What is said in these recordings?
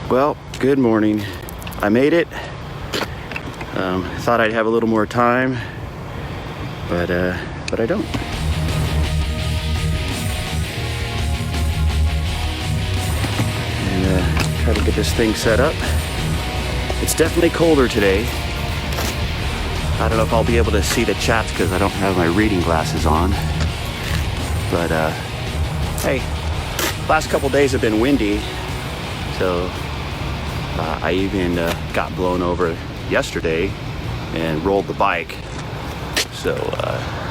Well, good morning. I made it. Thought I'd have a little more time, but I don't. And try to get this thing set up. It's definitely colder today. I don't know if I'll be able to see the chats because I don't have my reading glasses on. But hey, last couple days have been windy, so I even got blown over yesterday and rolled the bike. So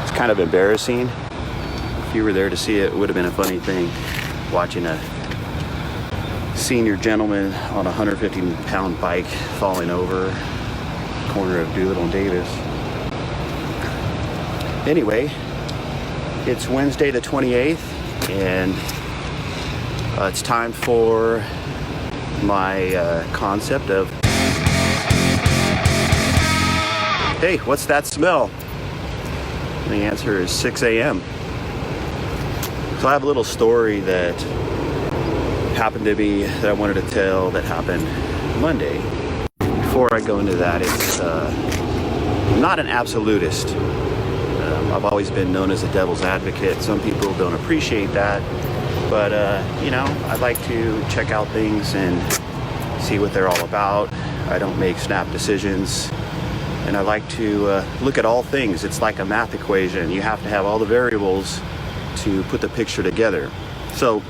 it's kind of embarrassing. If you were there to see it, it would have been a funny thing watching a senior gentleman on a 150-pound bike falling over corner of Doolittle and Davis. Anyway, it's Wednesday the 28th, and it's time for my concept of, hey, what's that smell? And the answer is 6 a.m. So I have a little story that happened to me that I wanted to tell that happened Monday. Before I go into that, it's I'm not an absolutist. I've always been known as a devil's advocate. Some people don't appreciate that, but I like to check out things and see what they're all about. I don't make snap decisions, and I like to look at all things. It's like a math equation. You have to have all the variables to put the picture together. So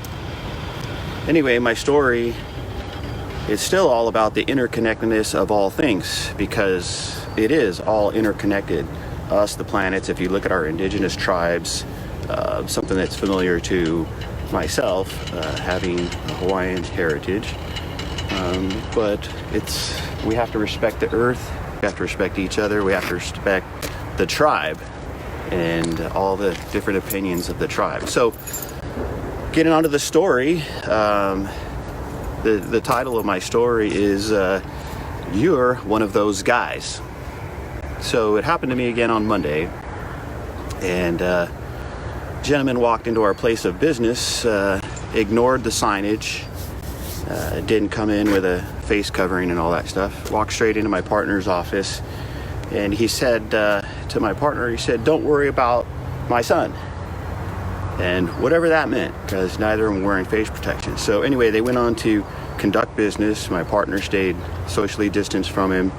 anyway, my story is still all about the interconnectedness of all things, because it is all interconnected. Us, the planets, if you look at our indigenous tribes, something that's familiar to myself, having a Hawaiian heritage, but we have to respect the earth, we have to respect each other, we have to respect the tribe and all the different opinions of the tribe. So getting onto the story, the title of my story is You're One of Those Guys. So it happened to me again on Monday, and a gentleman walked into our place of business, ignored the signage, didn't come in with a face covering and all that stuff, walked straight into my partner's office, and he said to my partner, he said, "Don't worry about my son." And whatever that meant, because neither of them were wearing face protection. So anyway, they went on to conduct business. My partner stayed socially distanced from him,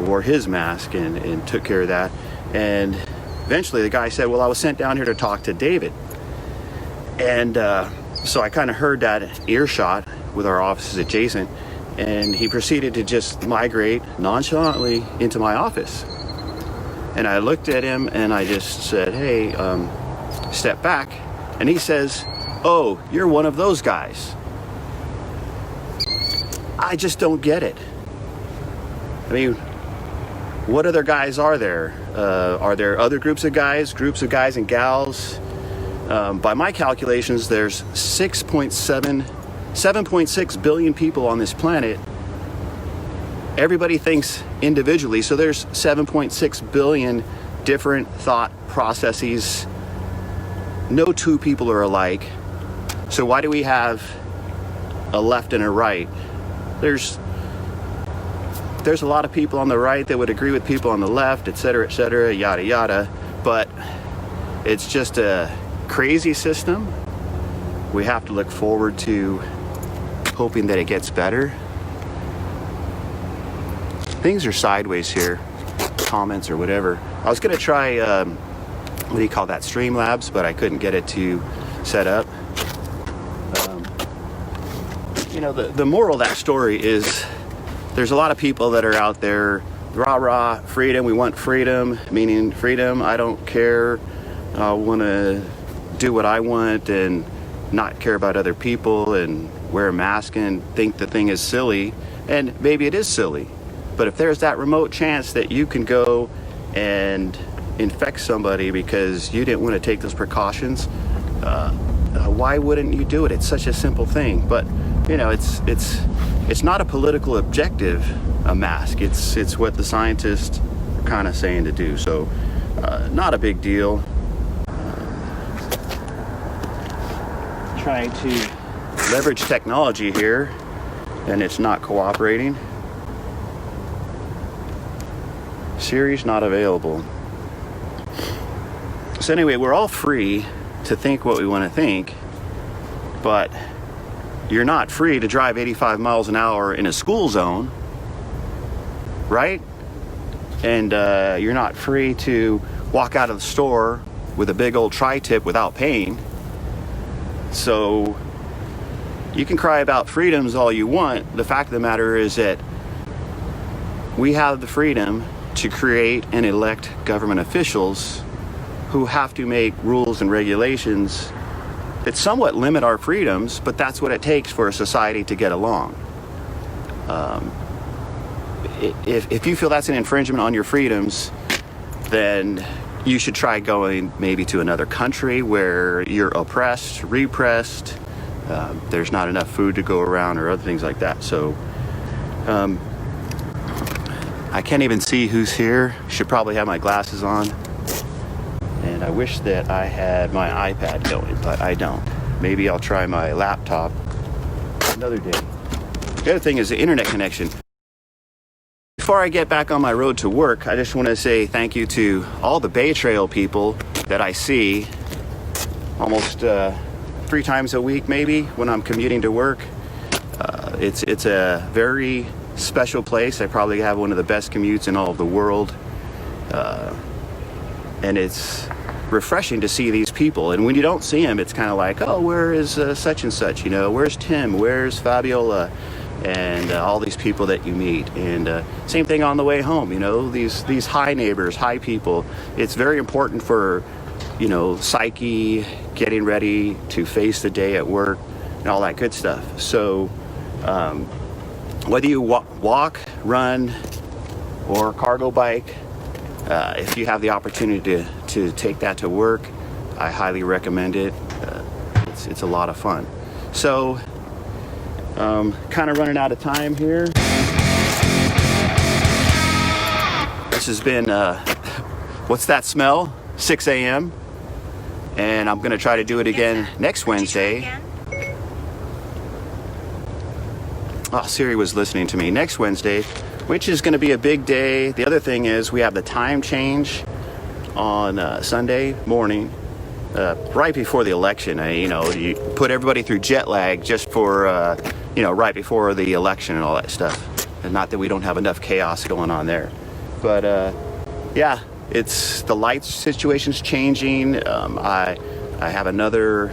wore his mask and took care of that. And eventually the guy said, "Well, I was sent down here to talk to David." And so I kind of heard that earshot with our offices adjacent, and he proceeded to just migrate nonchalantly into my office. And I looked at him and I just said, "Hey, step back." And he says, "Oh, you're one of those guys." I just don't get it. I mean, what other guys are there? Are there other groups of guys and gals? By my calculations, there's 7.6 billion people on this planet. Everybody thinks individually, so there's 7.6 billion different thought processes. No two people are alike. So why do we have a left and a right? There's a lot of people on the right that would agree with people on the left, et cetera, yada, yada. But it's just a crazy system. We have to look forward to hoping that it gets better. Things are sideways here, comments or whatever. I was going to try, what do you call that, Streamlabs, but I couldn't get it to set up. The moral of that story is there's a lot of people that are out there, rah, freedom, we want freedom, meaning freedom, I don't care, I want to do what I want and not care about other people and wear a mask and think the thing is silly. And maybe it is silly, but if there's that remote chance that you can go and infect somebody because you didn't want to take those precautions, why wouldn't you do it? It's such a simple thing. But it's not a political objective, a mask. It's what the scientists are kind of saying to do. So not a big deal. Trying to leverage technology here and it's not cooperating. Siri's not available. So anyway, we're all free to think what we want to think, but you're not free to drive 85 miles an hour in a school zone, right? And you're not free to walk out of the store with a big old tri-tip without paying. So you can cry about freedoms all you want. The fact of the matter is that we have the freedom to create and elect government officials who have to make rules and regulations that somewhat limit our freedoms, but that's what it takes for a society to get along. If you feel that's an infringement on your freedoms, then you should try going maybe to another country where you're oppressed, repressed, there's not enough food to go around, or other things like that. So I can't even see who's here. Should probably have my glasses on. And I wish that I had my iPad going, but I don't. Maybe I'll try my laptop another day. The other thing is the internet connection. Before I get back on my road to work, I just want to say thank you to all the Bay Trail people that I see almost 3 times a week, maybe, when I'm commuting to work. It's a very special place. I probably have one of the best commutes in all of the world. And it's refreshing to see these people. And when you don't see them, it's kind of like, oh, where is such and such? You know, where's Tim? Where's Fabiola? And all these people that you meet. And same thing on the way home. You know, these high neighbors, high people. It's very important for, you know, psyche, getting ready to face the day at work, and all that good stuff. So whether you walk, run, or cargo bike, if you have the opportunity to take that to work, I highly recommend it. It's a lot of fun. So, kind of running out of time here. This has been, What's That Smell? 6 a.m. And I'm going to try to do it again next Wednesday. Oh, Siri was listening to me. Next Wednesday, which is going to be a big day. The other thing is we have the time change on Sunday morning, right before the election. You know, you put everybody through jet lag just for, you know, right before the election and all that stuff. And not that we don't have enough chaos going on there. But, yeah, it's the lights situation's changing. I have another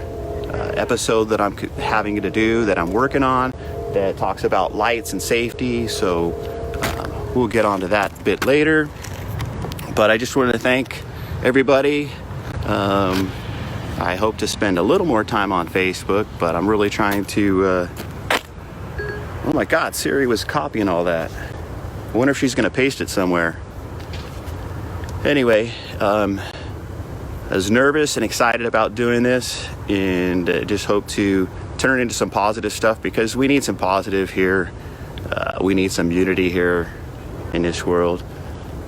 episode that I'm having to do that I'm working on that talks about lights and safety. So we'll get onto that a bit later. But I just wanted to thank everybody. I hope to spend a little more time on Facebook, but I'm really trying to... Oh my God, Siri was copying all that. I wonder if she's going to paste it somewhere. Anyway, I was nervous and excited about doing this, and just hope to turn it into some positive stuff, because we need some positive here. We need some unity here in this world.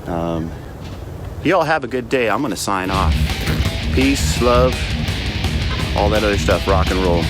You all have a good day. I'm going to sign off. Peace, love, all that other stuff. Rock and roll.